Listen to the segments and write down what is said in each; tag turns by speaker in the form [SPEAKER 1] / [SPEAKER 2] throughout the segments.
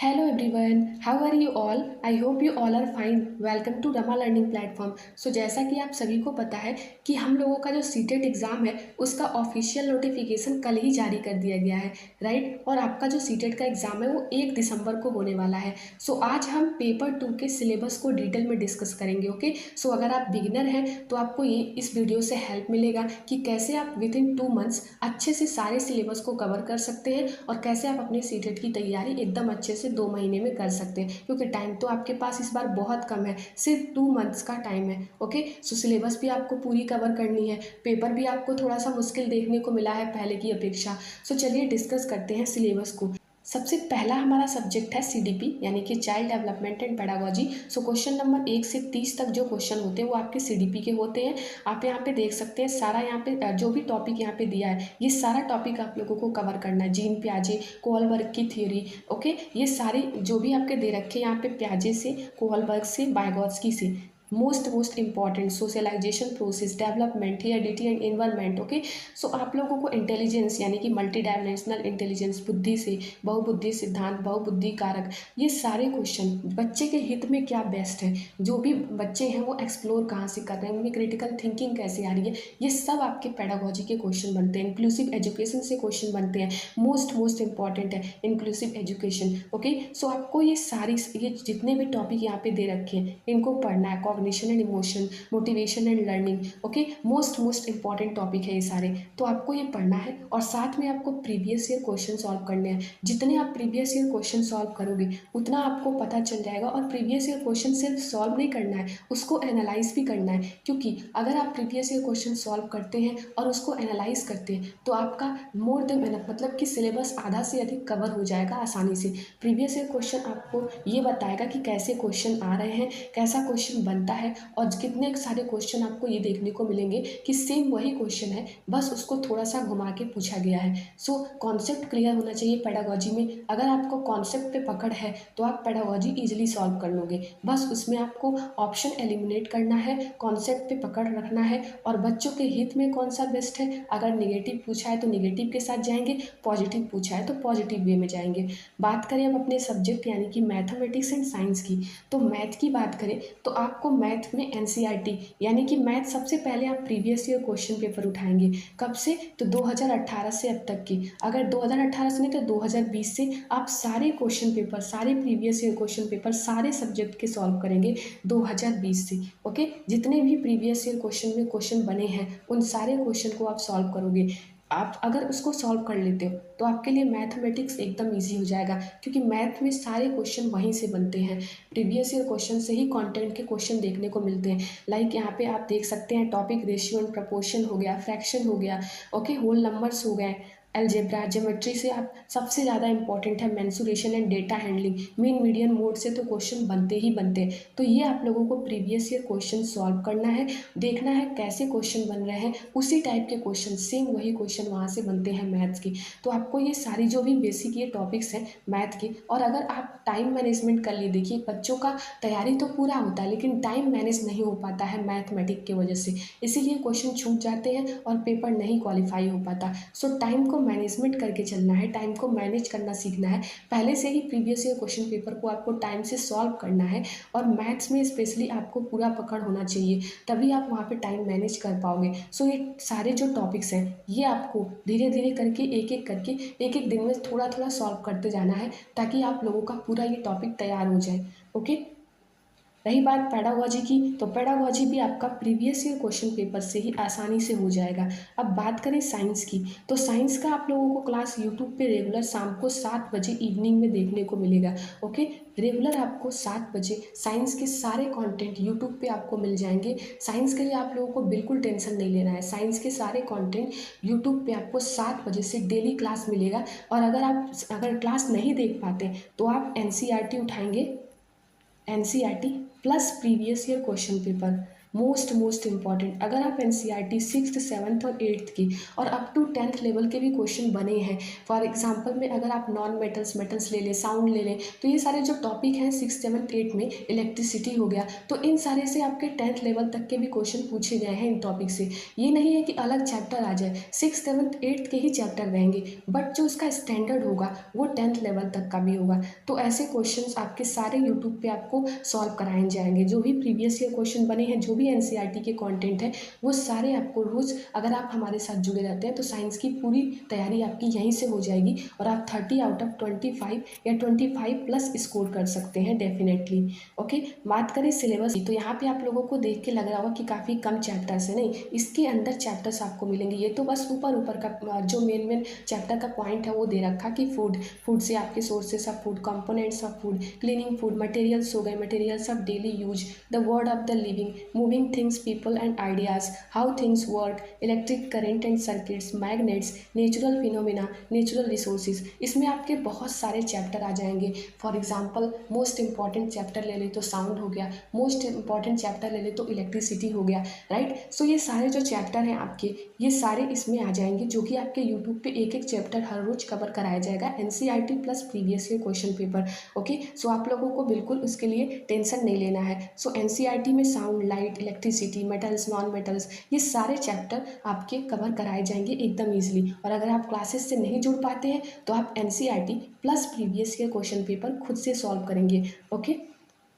[SPEAKER 1] Hello everyone, how are you all? I hope you all are fine. Welcome to Rama learning platform. जैसा कि आप सभी को पता है कि हम लोगों का जो सीटेट एग्ज़ाम है उसका ऑफिशियल नोटिफिकेशन कल ही जारी कर दिया गया है, राइट। और आपका जो सीटेट का एग्ज़ाम है वो 1 दिसंबर को होने वाला है। आज हम पेपर 2 के सिलेबस को डिटेल में डिस्कस करेंगे। ओके, अगर आप बिगिनर हैं तो आपको ये इस वीडियो से हेल्प मिलेगा कि कैसे आप विद इन 2 मंथ्स अच्छे से सारे सिलेबस को कवर कर सकते हैं और कैसे आप अपने सीटेट की तैयारी एकदम अच्छे से 2 महीने में कर सकते हैं, क्योंकि टाइम तो आपके पास इस बार बहुत कम है, सिर्फ 2 मंथ्स का टाइम है। ओके, सिलेबस भी आपको पूरी कवर करनी है, पेपर भी आपको थोड़ा सा मुश्किल देखने को मिला है पहले की अपेक्षा। चलिए डिस्कस करते हैं सिलेबस को। सबसे पहला हमारा सब्जेक्ट है सीडीपी यानी कि child development and pedagogy. Question number 1 से 30 तक जो क्वेश्चन होते हैं वो आपके सीडीपी के होते हैं। आप यहाँ पे देख सकते हैं सारा यहाँ पे जो भी टॉपिक यहाँ पे दिया है ये सारा टॉपिक आप लोगों को कवर करना है। जीन प्याजे, कोहलबर्ग की थ्योरी, ओके, ये सारी जो भी आपके दे रखे हैं यहाँ पे प्याजे से, कोहलबर्ग से, वाइगोत्स्की से, most important socialization process, development, heredity and environment. Okay, आप लोगों को इंटेलिजेंस यानी कि मल्टी डायमेंशनल इंटेलिजेंस, बुद्धि से, बहुबुद्धि सिद्धांत, बहुबुद्धि कारक, ये सारे क्वेश्चन बच्चे के हित में क्या बेस्ट है, जो भी बच्चे हैं वो एक्सप्लोर कहाँ से कर रहे हैं, उनमें क्रिटिकल थिंकिंग कैसे आ रही है, ये सब आपके पेडागोजी के क्वेश्चन बनते हैं। इंक्लूसिव एजुकेशन से क्वेश्चन बनते हैं, मोस्ट इंपॉर्टेंट है इंक्लूसिव एजुकेशन। ओके, आपको ये जितने भी टॉपिक यहाँ पे दे रखे हैं इनको पढ़ना है। Cognition and emotion, motivation and learning, okay, most important topic है ये सारे, तो आपको ये पढ़ना है। और साथ में आपको प्रीवियस ईयर क्वेश्चन सॉल्व करने हैं। जितने आप प्रीवियस ईयर क्वेश्चन सॉल्व करोगे उतना आपको पता चल जाएगा। और प्रीवियस ईयर क्वेश्चन सिर्फ सॉल्व नहीं करना है, उसको एनालाइज भी करना है, क्योंकि अगर आप प्रीवियस ईयर क्वेश्चन सॉल्व करते हैं और उसको एनालाइज करते हैं तो आपका मोर देन एनफ, मतलब कि सिलेबस आधा से अधिक कवर हो जाएगा आसानी से। प्रीवियस ईयर क्वेश्चन आपको ये बताएगा कि कैसे क्वेश्चन आ रहे हैं, कैसा क्वेश्चन बनता है, और कितने सारे क्वेश्चन आपको ये देखने को मिलेंगे कि सेम वही क्वेश्चन है, बस उसको थोड़ा सा घुमा के पूछा गया है। कॉन्सेप्ट क्लियर होना चाहिए पेडागोजी में। अगर आपको कॉन्सेप्ट पे पकड़ है तो आप पेडागोजी इजीली सॉल्व कर लोगे। बस उसमें आपको ऑप्शन एलिमिनेट करना है, कॉन्सेप्ट पे पकड़ रखना है, और बच्चों के हित में कौन सा बेस्ट है। अगर निगेटिव पूछा है तो निगेटिव के साथ जाएंगे, पॉजिटिव पूछा है तो पॉजिटिव वे में जाएंगे। बात करें अब अपने सब्जेक्ट यानी कि मैथमेटिक्स एंड साइंस की, तो मैथ की बात करें तो आपको मैथ में एनसीईआरटी यानी कि मैथ सबसे पहले आप प्रीवियस ईयर क्वेश्चन पेपर उठाएंगे। कब से? तो 2018 से अब तक की। अगर 2018 से नहीं तो 2020 से आप सारे क्वेश्चन पेपर, सारे प्रीवियस ईयर क्वेश्चन पेपर सारे सब्जेक्ट के सॉल्व करेंगे 2020 से। ओके, जितने भी प्रीवियस ईयर क्वेश्चन में क्वेश्चन बने हैं उन सारे क्वेश्चन को आप सॉल्व करोगे। आप अगर उसको सॉल्व कर लेते हो तो आपके लिए मैथमेटिक्स एकदम इजी हो जाएगा, क्योंकि मैथ में सारे क्वेश्चन वहीं से बनते हैं। प्रीवियस ईयर क्वेश्चन से ही कंटेंट के क्वेश्चन देखने को मिलते हैं। लाइक यहाँ पे आप देख सकते हैं टॉपिक रेशियो एंड प्रपोर्शन हो गया, फ्रैक्शन हो गया, ओके, होल नंबर्स हो गए, अलजेब्रा, ज्योमेट्री से आप सबसे ज़्यादा इंपॉर्टेंट है mensuration and data handling, mean median mode से तो क्वेश्चन बनते ही बनते हैं। तो ये आप लोगों को प्रीवियस ईयर क्वेश्चन सॉल्व करना है, देखना है कैसे क्वेश्चन बन रहे हैं, उसी टाइप के क्वेश्चन, सेम वही क्वेश्चन वहाँ से बनते हैं मैथ्स की। तो आपको ये सारी जो भी बेसिक ये टॉपिक्स हैं मैथ के, और अगर आप टाइम मैनेजमेंट कर लिए, देखिए बच्चों का तैयारी तो पूरा होता है लेकिन टाइम मैनेज नहीं हो पाता है मैथमेटिक की वजह से, इसीलिए क्वेश्चन छूट जाते हैं और पेपर नहीं क्वालिफाई हो पाता। टाइम को मैनेजमेंट करके चलना है, टाइम को मैनेज करना सीखना है। पहले से ही प्रीवियस ईयर क्वेश्चन पेपर को आपको टाइम से सॉल्व करना है, और मैथ्स में स्पेशली आपको पूरा पकड़ होना चाहिए, तभी आप वहाँ पे टाइम मैनेज कर पाओगे। ये सारे जो टॉपिक्स हैं ये आपको धीरे धीरे करके एक एक दिन में थोड़ा थोड़ा सॉल्व करते जाना है, ताकि आप लोगों का पूरा ये टॉपिक तैयार हो जाए। ओके, रही बात पेडागोजी की, तो पेडागोजी भी आपका प्रीवियस ईयर क्वेश्चन पेपर से ही आसानी से हो जाएगा। अब बात करें साइंस की, तो साइंस का आप लोगों को क्लास यूट्यूब पे रेगुलर शाम को 7 बजे इवनिंग में देखने को मिलेगा। ओके, रेगुलर आपको 7 बजे साइंस के सारे कंटेंट यूट्यूब पे आपको मिल जाएंगे। साइंस के लिए आप लोगों को बिल्कुल टेंशन नहीं लेना है, साइंस के सारे कंटेंट यूट्यूब पे आपको 7 बजे से डेली क्लास मिलेगा। और अगर क्लास नहीं देख पाते तो आप एनसीईआरटी उठाएंगे, NCERT plus previous year question paper, most most important. अगर आप एनसीईआरटी 6th 7th और 8th की और अप टू 10th लेवल के भी क्वेश्चन बने हैं, फॉर एग्जांपल में अगर आप नॉन मेटल्स मेटल्स ले लें, साउंड ले लें, तो ये सारे जो टॉपिक हैं 6th 7th 8th में, इलेक्ट्रिसिटी हो गया, तो इन सारे से आपके 10th लेवल तक के भी क्वेश्चन पूछे गए हैं इन टॉपिक से। ये नहीं है कि अलग चैप्टर आ जाए, 6th 7th 8th के ही चैप्टर रहेंगे, बट जो उसका स्टैंडर्ड होगा वो 10th लेवल तक का भी होगा। तो ऐसे क्वेश्चंस आपके सारे यूट्यूब पे आपको सॉल्व कराए जाएंगे। जो भी प्रीवियस ईयर क्वेश्चन बने हैं, जो भी एनसीईआरटी के कंटेंट है, वो सारे आपको रोज़, अगर आप हमारे साथ जुड़े रहते हैं तो साइंस की पूरी तैयारी आपकी यहीं से हो जाएगी और आप 30 आउट ऑफ 25 या 25 प्लस स्कोर कर सकते हैं डेफिनेटली। ओके, बात करें सिलेबस की, तो यहाँ पे आप लोगों को देख के लग रहा होगा कि काफ़ी कम चैप्टर्स है, नहीं, इसके अंदर चैप्टर्स आपको मिलेंगे। ये तो बस ऊपर ऊपर का जो मेन चैप्टर का पॉइंट है वो दे रखा कि फूड से आपके sources of food, components of food, cleaning food, materials हो गए, materials of daily use, the word of the living, moving things, people and ideas, how things work, electric current and circuits, magnets, natural phenomena, natural resources. इसमें आपके बहुत सारे chapter आ जाएंगे। For example most important chapter ले ले तो sound हो गया, मोस्ट इंपॉर्टेंट चैप्टर ले ले तो इलेक्ट्रिसिटी हो गया, राइट। सो ये सारे जो चैप्टर हैं आपके, ये सारे इसमें आ जाएंगे, जो कि आपके यूट्यूब पे एक एक चैप्टर हर रोज कवर कराया जाएगा, NCERT plus previous year question paper. Okay, so आप लोगों को बिल्कुल उसके लिए टेंशन नहीं लेना है। सो एनसीईआरटी में sound, light, electricity, metals, non metals, ये सारे चैप्टर आपके कवर कराए जाएंगे एकदम ईजिली। और अगर आप क्लासेस से नहीं जुड़ पाते हैं तो आप NCERT plus previous year question paper खुद से सॉल्व करेंगे। ओके,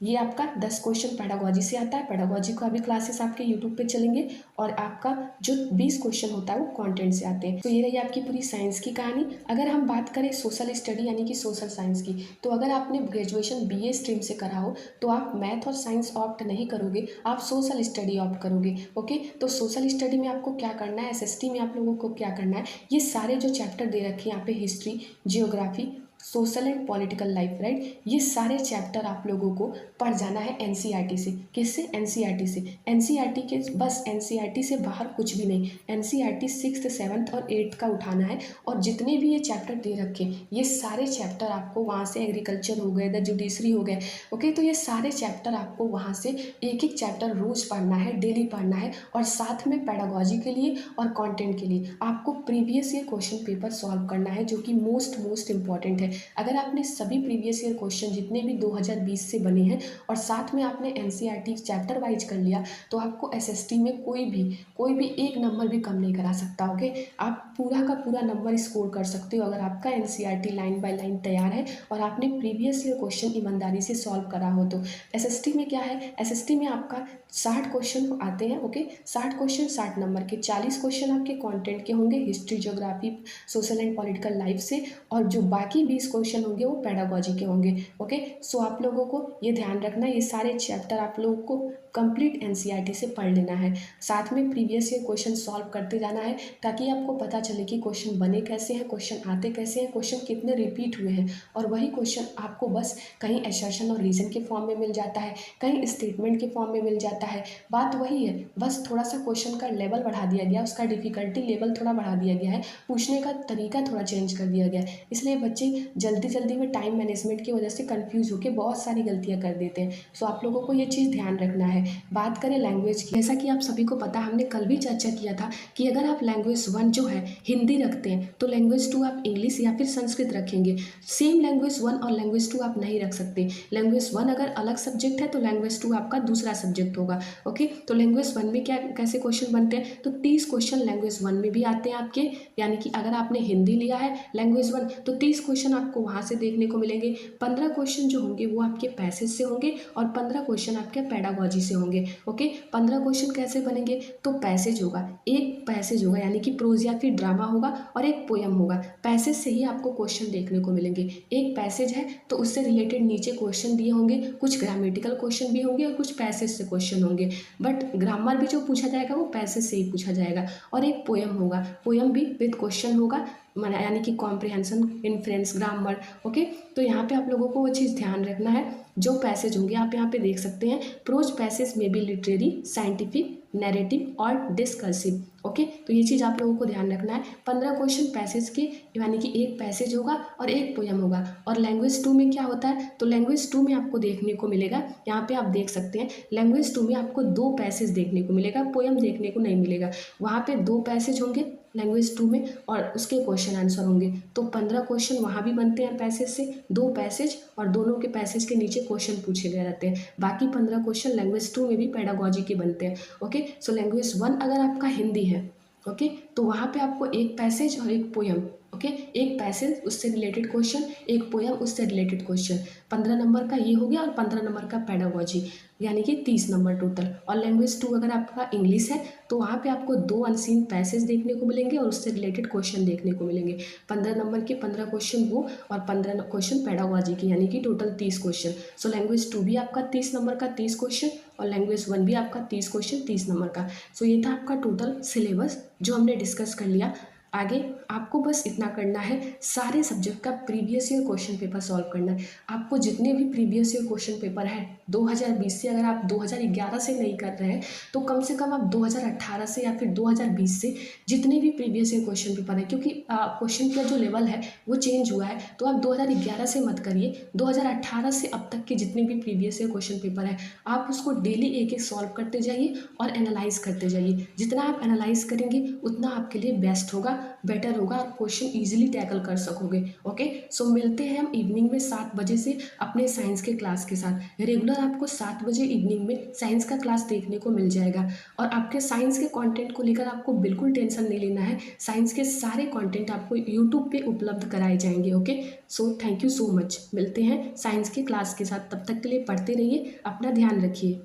[SPEAKER 1] ये आपका 10 क्वेश्चन पेडागोजी से आता है। पेडागोजी का भी क्लासेस आपके यूट्यूब पे चलेंगे और आपका जो 20 क्वेश्चन होता है वो कंटेंट से आते हैं। तो ये रही आपकी पूरी साइंस की कहानी। अगर हम बात करें सोशल स्टडी यानी कि सोशल साइंस की, तो अगर आपने ग्रेजुएशन बीए स्ट्रीम से करा हो तो आप मैथ और साइंस ऑप्ट नहीं करोगे, आप सोशल स्टडी ऑप्ट करोगे। ओके, तो सोशल स्टडी में आपको क्या करना है, एसएसटी में आप लोगों को क्या करना है, ये सारे जो चैप्टर दे रखे हैं यहाँ पे, history, geography, social and political life, right, ये सारे चैप्टर आप लोगों को पढ़ जाना है एनसीईआरटी से। किससे? एनसीईआरटी से। एनसीईआरटी के बस, एनसीईआरटी से बाहर कुछ भी नहीं। एनसीईआरटी 6th 7th और 8th का उठाना है और जितने भी ये चैप्टर दे रखे, ये सारे चैप्टर आपको वहाँ से, एग्रीकल्चर हो गए, द जुडिशरी हो गए, ओके, तो ये सारे चैप्टर आपको वहाँ से एक एक चैप्टर रोज पढ़ना है, डेली पढ़ना है। और साथ में पेडागोजी के लिए और कंटेंट के लिए आपको previous year question paper solve करना है, जो कि मोस्ट इंपॉर्टेंट है। अगर आपने सभी प्रीवियस ईयर क्वेश्चन जितने भी 2020 से बने हैं और साथ में आपने एनसीईआरटी चैप्टर वाइज कर लिया, तो आपको एसएसटी में कोई भी एक नंबर भी कम नहीं करा सकता। ओके, आप पूरा का पूरा नंबर स्कोर कर सकते हो अगर आपका एनसीईआरटी लाइन बाय लाइन तैयार है और आपने प्रीवियस ईयर क्वेश्चन ईमानदारी से सॉल्व करा हो तो। एसएसटी में क्या है, एसएसटी में आपका 60 क्वेश्चन आते हैं। ओके, 60 क्वेश्चन 60 नंबर के, 40 क्वेश्चन आपके कंटेंट के होंगे, history, geography, social and political life से, और जो बाकी 20 क्वेश्चन होंगे वो पेडागोजी के होंगे। ओके, सो आप लोगों को ये ध्यान रखना, ये सारे चैप्टर आप लोगों को कंप्लीट एनसीईआरटी से पढ़ लेना है। साथ में प्रीवियस ईयर क्वेश्चन सॉल्व करते जाना है ताकि आपको पता चले कि क्वेश्चन बने कैसे हैं, क्वेश्चन आते कैसे हैं, क्वेश्चन कितने रिपीट हुए हैं। और वही क्वेश्चन आपको बस कहीं एसर्शन और रीजन के फॉर्म में मिल जाता है, कहीं स्टेटमेंट के फॉर्म में मिल जाता है। बात वही है, बस थोड़ा सा क्वेश्चन का लेवल बढ़ा दिया गया, उसका डिफिकल्टी लेवल थोड़ा बढ़ा दिया गया है, पूछने का तरीका थोड़ा चेंज कर दिया गया है। इसलिए बच्चे जल्दी में टाइम मैनेजमेंट की वजह से कंफ्यूज होकर बहुत सारी गलतियां कर देते हैं। सो आप लोगों को ये चीज़ ध्यान रखना है। बात करें लैंग्वेज की, जैसा कि आप सभी को पता, हमने कल भी चर्चा किया था कि अगर आप लैंग्वेज 1 जो है हिंदी रखते हैं तो लैंग्वेज 2 आप इंग्लिश या फिर संस्कृत रखेंगे। सेम लैंग्वेज 1 और लैंग्वेज 2 आप नहीं रख सकते। लैंग्वेज 1 अगर अलग सब्जेक्ट है तो लैंग्वेज 2 आपका दूसरा सब्जेक्ट होगा। ओके, तो लैंग्वेज 1 में क्या कैसे क्वेश्चन बनते हैं, तो 30 क्वेश्चन लैंग्वेज 1 में भी आते हैं आपके, यानी कि अगर आपने हिंदी लिया है लैंग्वेज 1 तो 30 क्वेश्चन आपको वहाँ से देखने को मिलेंगे। 15 क्वेश्चन जो होंगे वो आपके पैसेज से होंगे और 15 क्वेश्चन आपके पेडागोजी से होंगे। ओके, 15 क्वेश्चन कैसे बनेंगे, तो पैसेज होगा, एक पैसेज होगा यानी कि प्रोज या फिर ड्रामा होगा और एक पोयम होगा। पैसेज से ही आपको क्वेश्चन देखने को मिलेंगे। एक पैसेज है तो उससे रिलेटेड नीचे क्वेश्चन दिए होंगे, कुछ ग्रामेटिकल क्वेश्चन भी होंगे और कुछ पैसेज से क्वेश्चन होंगे, बट ग्रामर भी जो पूछा जाएगा वो पैसेज से ही पूछा जाएगा। और एक पोयम होगा, पोयम भी विद क्वेश्चन होगा, यानी कि कॉम्प्रिहेंशन, इन्फ्रेंस, ग्रामर। ओके, तो यहाँ पे आप लोगों को वो चीज़ ध्यान रखना है। जो पैसेज होंगे आप यहाँ पे देख सकते हैं, प्रोज पैसेज में भी लिटरेरी, साइंटिफिक, नैरेटिव और डिस्कर्सिव। ओके, तो ये चीज़ आप लोगों को ध्यान रखना है। 15 क्वेश्चन पैसेज के, यानी कि एक पैसेज होगा और एक पोयम होगा। और लैंग्वेज 2 में क्या होता है, तो लैंग्वेज 2 में आपको देखने को मिलेगा, यहाँ पे आप देख सकते हैं, लैंग्वेज 2 में आपको 2 पैसेज देखने को मिलेगा, पोयम देखने को नहीं मिलेगा। वहाँ पे 2 पैसेज होंगे लैंग्वेज 2 में और उसके क्वेश्चन आंसर होंगे। तो 15 क्वेश्चन वहाँ भी बनते हैं पैसेज से, 2 पैसेज, और दोनों के पैसेज के नीचे क्वेश्चन पूछे गए रहते हैं। बाकी 15 क्वेश्चन लैंग्वेज 2 में भी पेडागोजी के बनते हैं। ओके, सो लैंग्वेज 1 अगर आपका हिंदी है, ओके, तो वहाँ पे आपको एक पैसेज और एक पोयम, ओके, एक पैसेज उससे रिलेटेड क्वेश्चन, एक पोयम उससे रिलेटेड क्वेश्चन, 15 नंबर का ये हो गया और 15 नंबर का पेडागोजी, यानी कि 30 नंबर टोटल। और लैंग्वेज 2 अगर आपका इंग्लिश है तो वहाँ पे आपको 2 अनसीन पैसेज देखने को मिलेंगे और उससे रिलेटेड क्वेश्चन देखने को मिलेंगे। 15 नंबर के 15 क्वेश्चन वो और 15 क्वेश्चन पेडागोजी के, यानी कि टोटल 30 क्वेश्चन। सो लैंग्वेज 2 भी आपका 30 नंबर का 30 क्वेश्चन और लैंग्वेज 1 भी आपका 30 क्वेश्चन 30 नंबर का। सो ये था आपका टोटल सिलेबस जो हमने डिस्कस कर लिया। आगे आपको बस इतना करना है, सारे सब्जेक्ट का previous year question paper solve करना है। आपको जितने भी प्रीवियस ईयर क्वेश्चन पेपर है 2020 से, अगर आप 2011 से नहीं कर रहे हैं तो कम से कम आप 2018 से या फिर 2020 से जितने भी प्रीवियस ईयर क्वेश्चन पेपर है, क्योंकि क्वेश्चन का जो लेवल है वो चेंज हुआ है, तो आप 2011 से मत करिए, 2018 से अब तक के जितने भी प्रीवियस ईयर क्वेश्चन पेपर है आप उसको डेली एक एक सॉल्व करते जाइए और एनालाइज करते जाइए। जितना आप एनालाइज करेंगे उतना आपके लिए बेस्ट होगा, बेटर होगा, आप क्वेश्चन इजीली टैकल कर सकोगे। ओके, सो मिलते हैं हम इवनिंग में 7 बजे से अपने साइंस के क्लास के साथ। रेगुलर आपको 7 बजे इवनिंग में साइंस का क्लास देखने को मिल जाएगा और आपके साइंस के कंटेंट को लेकर आपको बिल्कुल टेंशन नहीं लेना है। साइंस के सारे कंटेंट आपको यूट्यूब पे उपलब्ध कराए जाएंगे। Okay, so thank you so much. मिलते हैं साइंस के क्लास के साथ, तब तक के लिए पढ़ते रहिए, अपना ध्यान रखिए।